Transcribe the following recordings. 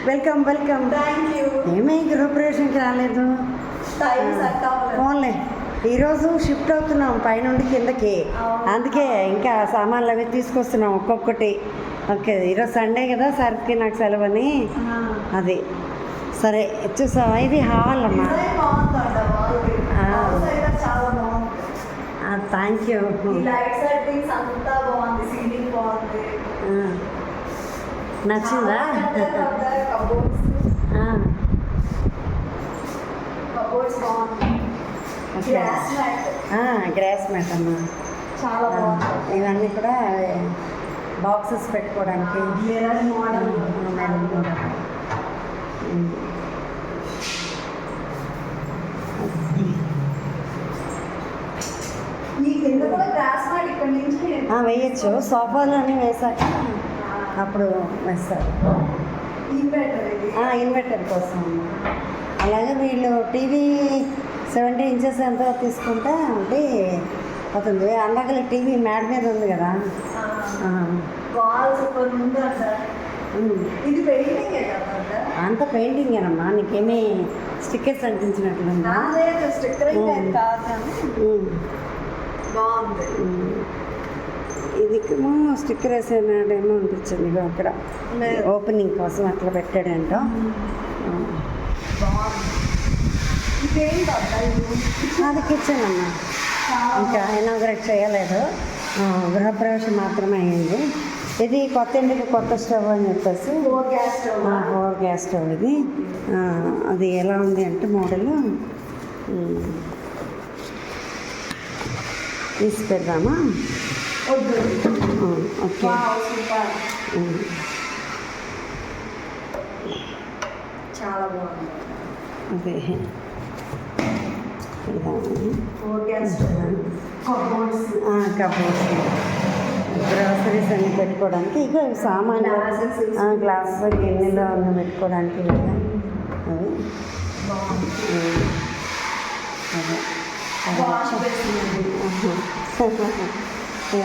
Welcome welcome. ఏమీ గృహప్రవేశంకి రాలేదు. ఫోన్లే ఈరోజు షిఫ్ట్ అవుతున్నాం పైనుండి కిందకి, అందుకే ఇంకా సామాన్లు అవి తీసుకొస్తున్నాం ఒక్కొక్కటి. ఓకే, ఈరోజు సండే కదా, సార్కి నాకు సెలవని. అది సరే చూసావా, ఇది హాల్ అమ్మా. Thank you. నచ్చిందా? గ్రాస్ మ్యాట్ అమ్మా, చాలా బాగుంది. ఇవన్నీ కూడా బాక్సెస్ పెట్టుకోవడానికి. వేయచ్చు, సోఫాలు అన్నీ వేసాక అప్పుడు వేస్తారు. ఇన్వర్టర్ కోసం. అలాగే వీళ్ళు టీవీ 70 ఇంచెస్ ఎంతో తీసుకుంటే అంటే అవుతుంది. అలాగే టీవీ మ్యాట్ మీద ఉంది కదా. అంత పెయింటింగేనమ్మా, నీకేమీ స్టిక్కర్స్ అంటించినట్లుందా? ఇది స్టిక్కర్ వేసేనాడేమో అనిపించింది. అక్కడ ఓపెనింగ్ కోసం అట్లా పెట్టాడంట. అది కిచెన్ అమ్మా, ఇంకా ఇనాగరేట్ చేయలేదు, గృహప్రవేశం మాత్రమే అయింది. ఇది కొత్త ఇంటికి కొత్త స్టవ్ అని చెప్పేసి 4 గ్యాస్ స్టవ్ ఇది. అది ఎలా ఉంది అంటే మోడల్ తీసి పెడదామా? ఓకే, చాలా బాగుంది. అదే కబోర్డ్స్, గ్రాసరీస్ అన్నీ పెట్టుకోవడానికి. ఇక సామాన్లు, గ్లాసెస్, గిన్నెలు అన్నీ పెట్టుకోవడానికి కదా అవి.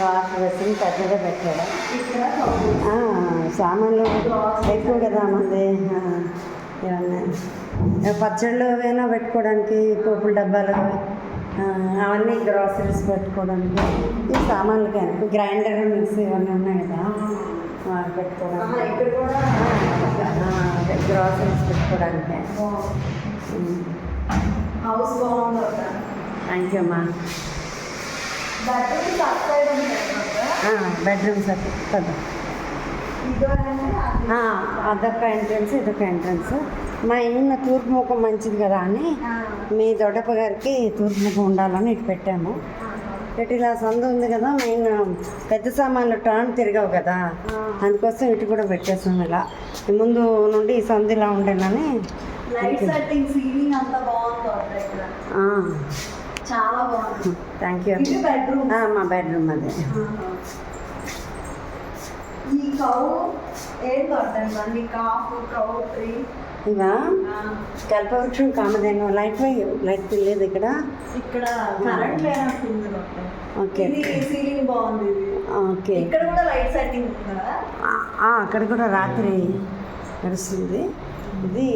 వాష్ బేసిన్ పెద్దగా పెట్టాడు. సామాన్లు ఎక్కువ కదా మంది. ఇవన్నీ పచ్చళ్ళు ఏమైనా పెట్టుకోవడానికి, పోపుల డబ్బాలు అవన్నీ గ్రాసరీస్ పెట్టుకోవడానికి. ఈ సామాన్లకి గ్రైండర్, మిక్సీ ఇవన్నీ ఉన్నాయి కదా పెట్టుకోవడానికి, గ్రాసరీస్ పెట్టుకోవడానికి. థ్యాంక్ యూ అమ్మా. బెడ్రూమ్స్ కదా, అదొక ఎంట్రన్స్, ఇదొక ఎంట్రన్స్. మా ఇన్న తూర్పు ముఖం మంచిది కదా అని మీ దొడ్డప్ప గారికి తూర్పు ముఖం ఉండాలని ఇటు పెట్టాము. ఇటు ఇలా సందు ఉంది కదా, మెయిన్ పెద్ద సామాన్లు టర్న్ తిరగవు కదా, అందుకోసం ఇటు కూడా పెట్టేసాం. ఇలా ముందు నుండి ఈ సందు ఇలా ఉండేనని. చాలా బాగుంది. Thank you. మా బెడ్రూమ్ అదే. ఇవా కల్పవృక్షం, కామధేను. లైట్ లేదు ఇక్కడ. Okay okay. అక్కడ కూడా రాత్రి నడుస్తుంది. ఇది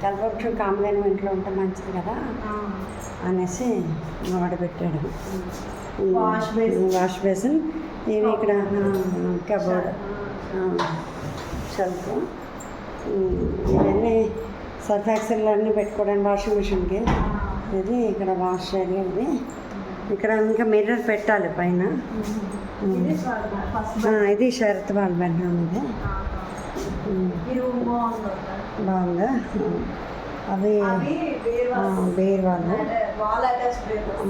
కల్పవృక్షం, కామధేను ఇంట్లో ఉంటే మంచిది కదా అనేసి పెట్టాడు. వాష్ బేసిన్, ఇవి ఇక్కడ కబోర్డ్, షెల్ఫ్, ఇవన్నీ సర్ఫ్ ఎక్సెల్ అన్నీ పెట్టుకోవడానికి వాషింగ్ మిషన్కి. ఇది ఇక్కడ వాష్ ఏరియా. ఇది ఇక్కడ ఇంకా మిర్రర్ పెట్టాలి పైన. ఇది శరత్ వాళ్ళ బెడ్రూమ్. ఇది బాగుందా? అవి బేర్ వాళ్ళు,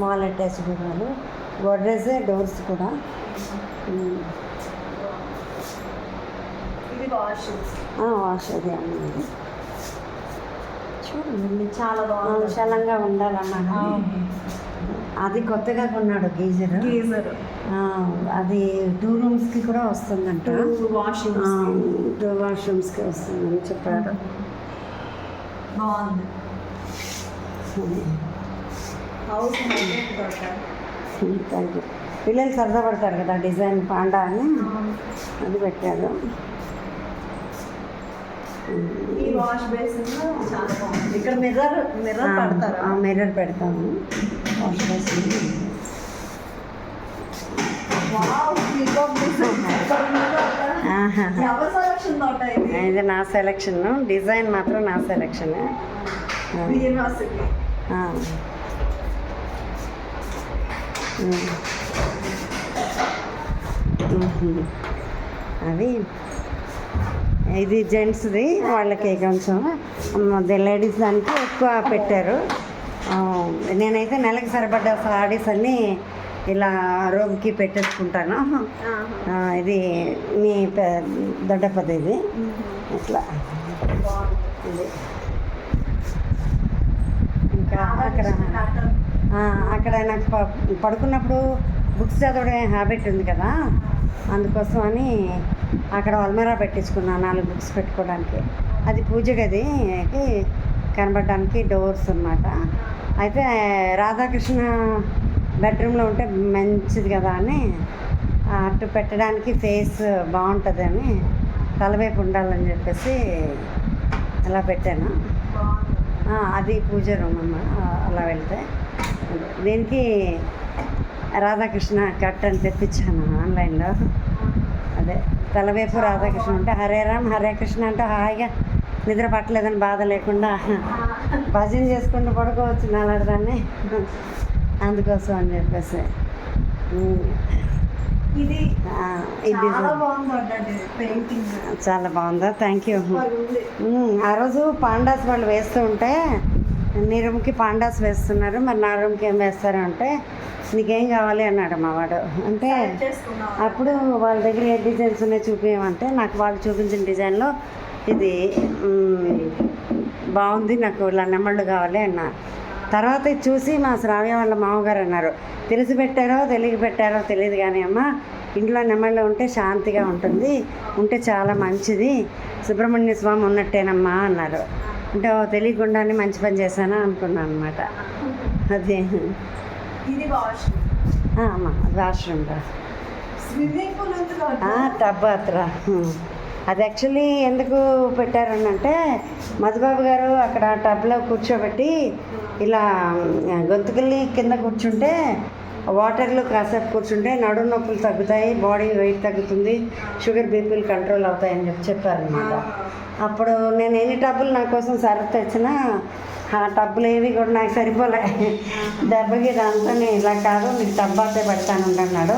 వాల్ అటాచ్డ్ వాళ్ళు, గోడ్రేజ్ డోర్స్ కూడా. వాష్ అది అన్నది. చూడండి, చాలా బాగుంది. విశాలంగా ఉండాలన్నా. అది కొత్తగా కొన్నాడు గీజర్. అది 2 రూమ్స్కి కూడా వస్తుందంట. 2 వాష్రూమ్స్కి వస్తుందని చెప్పారు. బాగుంది. Thank you. పిల్లలు సరదా పడతారు కదా, డిజైన్ పాండా అని అది పెట్టారు. ఈ వాష్ బేసిన్ చాలా బాగుంది. ఇక్కడ మిర్రర్ పెడతారా? మిర్రర్ పెడతాము వాష్ బేసిన్. ఇది నా సెలెక్షన్, డిజైన్ మాత్రం నా సెలెక్షన్. అది ఇది జెంట్స్ది, వాళ్ళకి కొంచెం లేడీస్ దానికి ఎక్కువ పెట్టారు. నేనైతే నెలకు సరిపడ్డ సారీస్ అన్నీ ఇలా రోబ్కి పెట్టేసుకుంటాను. ఇది మీ దొడ్డపది ఇది ఇట్లా. ఇంకా అక్కడ నాకు పడుకున్నప్పుడు బుక్స్ చదవడం హ్యాబిట్ ఉంది కదా, అందుకోసం అని అక్కడ అల్మరా పెట్టించుకున్నాను 4 బుక్స్ పెట్టుకోవడానికి. అది పూజ గదికి కనబడడానికి డోర్స్ అన్నమాట. అయితే రాధాకృష్ణ బెడ్రూమ్లో ఉంటే మంచిది కదా అని అటు పెట్టడానికి ఫేస్ బాగుంటుందని తలవైపు ఉండాలని చెప్పేసి అలా పెట్టాను. అది పూజ రూమ్ అమ్మ. అలా వెళ్తే దీనికి రాధాకృష్ణ కట్ అని తెప్పించాను ఆన్లైన్లో. అదే తలవైపు రాధాకృష్ణ ఉంటే హరే రామ్ హరే కృష్ణ అంటే హాయిగా నిద్ర పట్టలేదని బాధ లేకుండా భజన చేసుకుంటూ పడుకోవచ్చు నాలాడదాన్ని. అందుకోసం అని చెప్పేసి ఇది చాలా బాగుందా? Thank you. ఆ రోజు పాండాస్ వాళ్ళు వేస్తూ ఉంటే నీ రూమ్కి పాండాస్ వేస్తున్నారు, మరి నా రూమ్కి ఏం వేస్తారు అంటే నీకేం కావాలి అన్నాడు మా వాడు. అంటే అప్పుడు వాళ్ళ దగ్గర ఏ డిజైన్స్ ఉన్నాయి చూపించమంటే నాకు వాళ్ళు చూపించిన డిజైన్లో ఇది బాగుంది, నాకు ఇలా నెమళ్ళు కావాలి అన్న. తర్వాత ఇది చూసి మా శ్రావ్య వాళ్ళ మామగారు అన్నారు, తెలిసి పెట్టారో తెలియక పెట్టారో తెలియదు కానీ అమ్మ, ఇంట్లో నెమళ్ళు ఉంటే శాంతిగా ఉంటుంది, ఉంటే చాలా మంచిది, సుబ్రహ్మణ్య స్వామి ఉన్నట్టేనమ్మా అన్నారు. అంటే తెలియకుండానే మంచి పని చేశానా అనుకున్నాను అనమాట. అదే అమ్మా వాష్రూమ్ రా, టబ్ అత్రా. అది యాక్చువల్లీ ఎందుకు పెట్టారనంటే మధుబాబు గారు అక్కడ టబ్లో కూర్చోబెట్టి ఇలా గొంతుకల్ని కింద కూర్చుంటే వాటర్లో కాసేపు కూర్చుంటే నడుము నొప్పులు తగ్గుతాయి, బాడీ వెయిట్ తగ్గుతుంది, షుగర్ బీపీలు కంట్రోల్ అవుతాయని చెప్పారనమాట. అప్పుడు నేను ఎన్ని టబ్బులు నా కోసం సర్ఫ్ తెచ్చినా ఆ టబ్బులు ఏవి కూడా నాకు సరిపోలే. దెబ్బకి దాంతో నేను ఇలా కాదు నీకు టబ్బాతే పెడతాను అన్నాడు.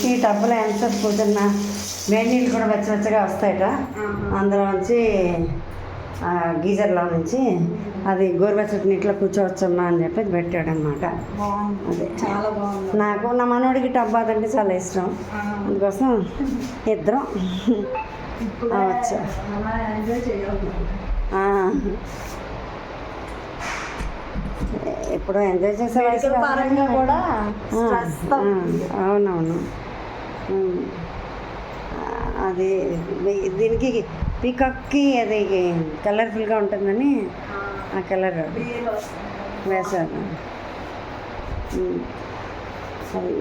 ఈ టబ్బులో ఎంత కూర్చున్నా వేడి నీళ్ళు కూడా వెచ్చవెచ్చగా వస్తాయట, అందులో నుంచి గీజర్లో నుంచి అది గోరువెచ్చటి నీటిలో కూర్చోవచ్చమ్మా అని చెప్పి పెట్టాడు అనమాట. అదే చాలా బాగుంది. నాకు నా మనోడికి టబ్బాత్ అంటే చాలా ఇష్టం, అందుకోసం ఇద్దరం వచ్చా. ఇప్పుడు ఎంజాయ్ చేసే వయసు కూడా. అవునవును. అది దీనికి పీకాక్కి అది కలర్ఫుల్గా ఉంటుందని ఆ కలర్ వేశాను.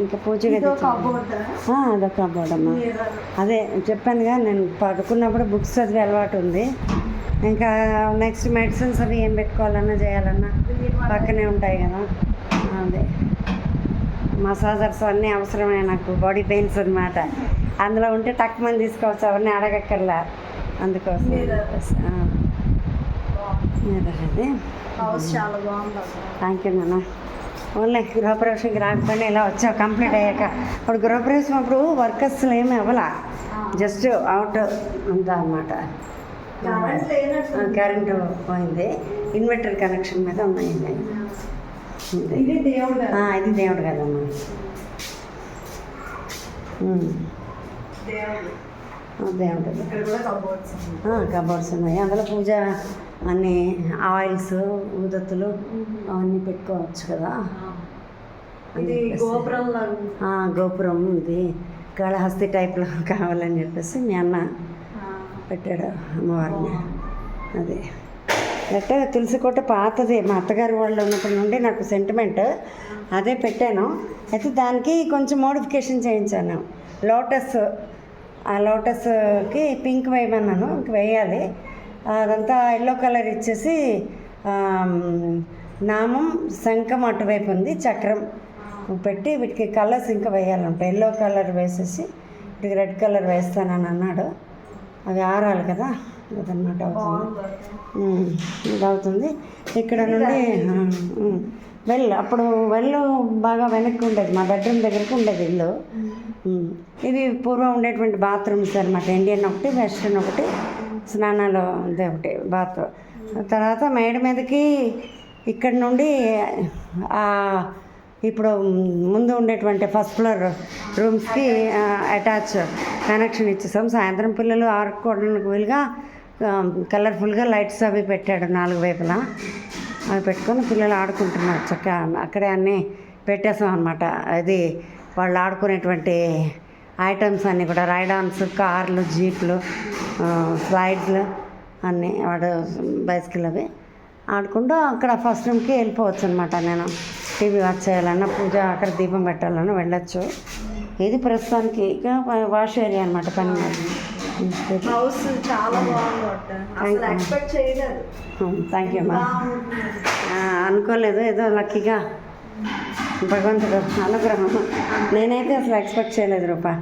ఇంకా పూజగా అదొక కబోర్డ్ అమ్మా. అదే చెప్పానుగా, నేను పడుకున్నప్పుడు బుక్స్ చదివే అలవాటు ఉంది. ఇంకా నెక్స్ట్ మెడిసిన్స్ అవి ఏం పెట్టుకోవాలన్నా చేయాలన్నా పక్కనే ఉంటాయి కదా. అదే మసాజర్స్ అన్నీ అవసరమే నాకు, బాడీ పెయిన్స్ అన్నమాట. అందులో ఉంటే తక్కువ మంది తీసుకోవచ్చు, అవన్నీ అడగక్కర్లా. అందుకోసం అదే. థ్యాంక్ యూ నాన్న. ఓన్లీ గృహప్రవేశంకి రాకపోయినా ఇలా వచ్చావు కంప్లీట్ అయ్యాక. ఇప్పుడు గృహప్రవేశం అప్పుడు వర్కర్స్ ఏమీ అవ్వాల, జస్ట్ అవుట్ ఉందా అన్నమాట. కరెంటు పోయింది, ఇన్వర్టర్ కనెక్షన్ మీద ఉన్నాయి. ఇది దేవుడు కదమ్మా. దేవుడు కబోర్డ్స్ ఉన్నాయి, అందులో పూజ అన్నీ ఆయిల్స్ ఊదత్తులు అవన్నీ పెట్టుకోవచ్చు కదా. గోపురం ఇది కాళహస్తి టైప్లో కావాలని చెప్పేసి మీ అన్న పెట్టాడు అమ్మవారిని. అదే అంటే తులసి కోట పాతది, మా అత్తగారు వాళ్ళు ఉన్నప్పటి నుండి నాకు సెంటిమెంట్, అదే పెట్టాను. అయితే దానికి కొంచెం మోడిఫికేషన్ చేయించాను. లోటస్, ఆ లోటస్కి పింక్ వేయమన్నాను, ఇంక వేయాలి. అదంతా ఎల్లో కలర్ ఇచ్చేసి నామం శంఖం అటువైపు ఉంది, చక్రం పెట్టి వీటికి కలర్స్ ఇంకా వేయాలంట. ఎల్లో కలర్ వేసేసి వీటికి రెడ్ కలర్ వేస్తానని అన్నాడు. అవి ఆరాలి కదా, అదనమాట అవుతుంది. ఇది అవుతుంది. ఇక్కడ నుండి అప్పుడు వెళ్ళు బాగా వెనక్కి ఉండేది, మా బెడ్రూమ్ దగ్గరికి ఉండేది ఇల్లు. ఇవి పూర్వం ఉండేటువంటి బాత్రూమ్స్ అనమాట. ఇండియన్ ఒకటి, వెస్ట్రన్ ఒకటి, స్నానాలు అదే ఒకటి బాత్రూమ్. తర్వాత మేడ మీదకి ఇక్కడ నుండి ఇప్పుడు ముందు ఉండేటువంటి ఫస్ట్ ఫ్లోర్ రూమ్స్కి అటాచ్ కనెక్షన్ ఇచ్చేసాం. సాయంత్రం పిల్లలు ఆడుకోవడానికి వీలుగా కలర్ఫుల్గా లైట్స్ అవి పెట్టాడు 4 వైపులా. అవి పెట్టుకొని పిల్లలు ఆడుకుంటున్నారు చక్కగా. అక్కడే అన్నీ పెట్టేసాం అనమాట. అది వాళ్ళు ఆడుకునేటువంటి ఐటమ్స్ అన్నీ కూడా, రైడాన్స్, కార్లు, జీప్లు, స్లైడ్లు అన్నీ, వాడు బైసికల్ అవి ఆడుకుంటూ అక్కడ ఫస్ట్ రూమ్కి వెళ్ళిపోవచ్చు అనమాట. నేను టీవీ వాచ్ చేయాలన్నా, పూజ అక్కడ దీపం పెట్టాలన్నా వెళ్ళొచ్చు. ఇది ప్రస్తుతానికి ఇక వాష్ ఏరియా అనమాట. పని హౌస్ చాలా బాగుంది. ఎక్స్పెక్ట్ చేయలేదు. థ్యాంక్ యూ అమ్మా. అనుకోలేదు, ఏదో లక్కీగా భగవంతుడు అనుగ్రహం. నేనైతే అసలు ఎక్స్పెక్ట్ చేయలేదు రూపా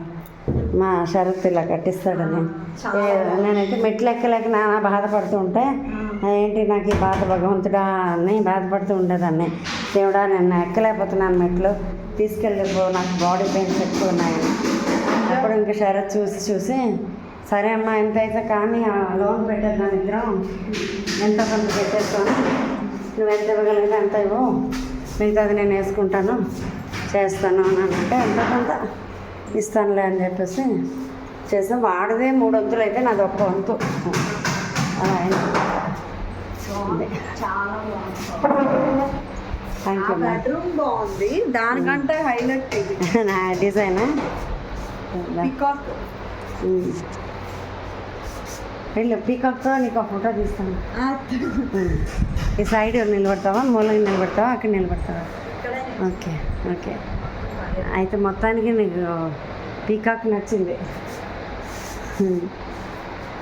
మా శరత్ ఇలా కట్టిస్తాడని. నేనైతే మెట్లు ఎక్కలేక నానా బాధపడుతూ ఉంటే, ఏంటి నాకు ఈ బాధ భగవంతుడా అని బాధపడుతూ ఉండేదాన్ని. దేవుడా నేను ఎక్కలేకపోతున్నాను మెట్లు, తీసుకెళ్ళిపో, నాకు బాడీ పెయిన్స్ ఎక్కువ ఉన్నాయని. అప్పుడు ఇంకా శరత్ చూసి సరే అమ్మా ఎంత అయితే కానీ లోన్ పెట్టేద్దాం ఇద్దరం, ఎంత కొంత పెట్టేస్తాను, నువ్వు ఎంత ఇవ్వగలిగితే ఎంత ఇవ్వు, మిగతాది నేను వేసుకుంటాను చేస్తాను అని అంటే ఎంత కొంత ఇస్తానులే అని చెప్పేసి చేసాం. వాడిదే 3 వంతులు అయితే నాది 1 వంతు అలా అయింది. చాలా బాగుంది. Thank you. బెడ్రూమ్ బాగుంది, దానికంటే హైలైట్ ఇది నా డిజైనా. పీకాక్. వెళ్ళు, పీకాక్తో నీకు ఒక ఫోటో తీస్తాను. ఈ సైడ్ నిలబడతావా, మూలంగా నిలబడతావా, అక్కడ నిలబడతావా? Okay okay. అయితే మొత్తానికి నీకు పీకాక్ నచ్చింది.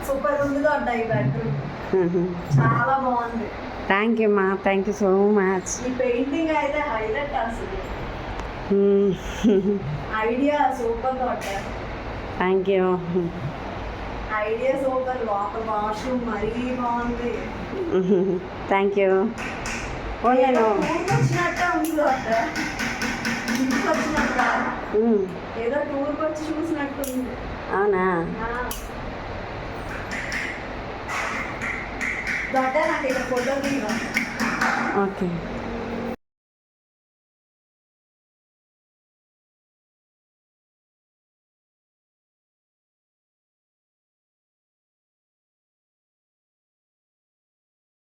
సూపర్ ఉంది ఈ బెడ్రూమ్, చాలా బాగుంది. థ్యాంక్ యూ అమ్మా, థ్యాంక్ యూ సో మచ్. ఈ పెయింటింగ్ అయితే హైలైట్ అసలు. ఐడియా సూపర్ కొట్టారు. Thank you. Idea super. లోపల వాష్రూమ్ మరీ బాగుంది. Thank you. నేను వచ్చినట్టే ఉంది ఏదో టూర్కి వచ్చి చూసినట్టు ఉంది. అవునా? నాకు ఇక్కడ ఫోటో తీయాలి. ఓకే.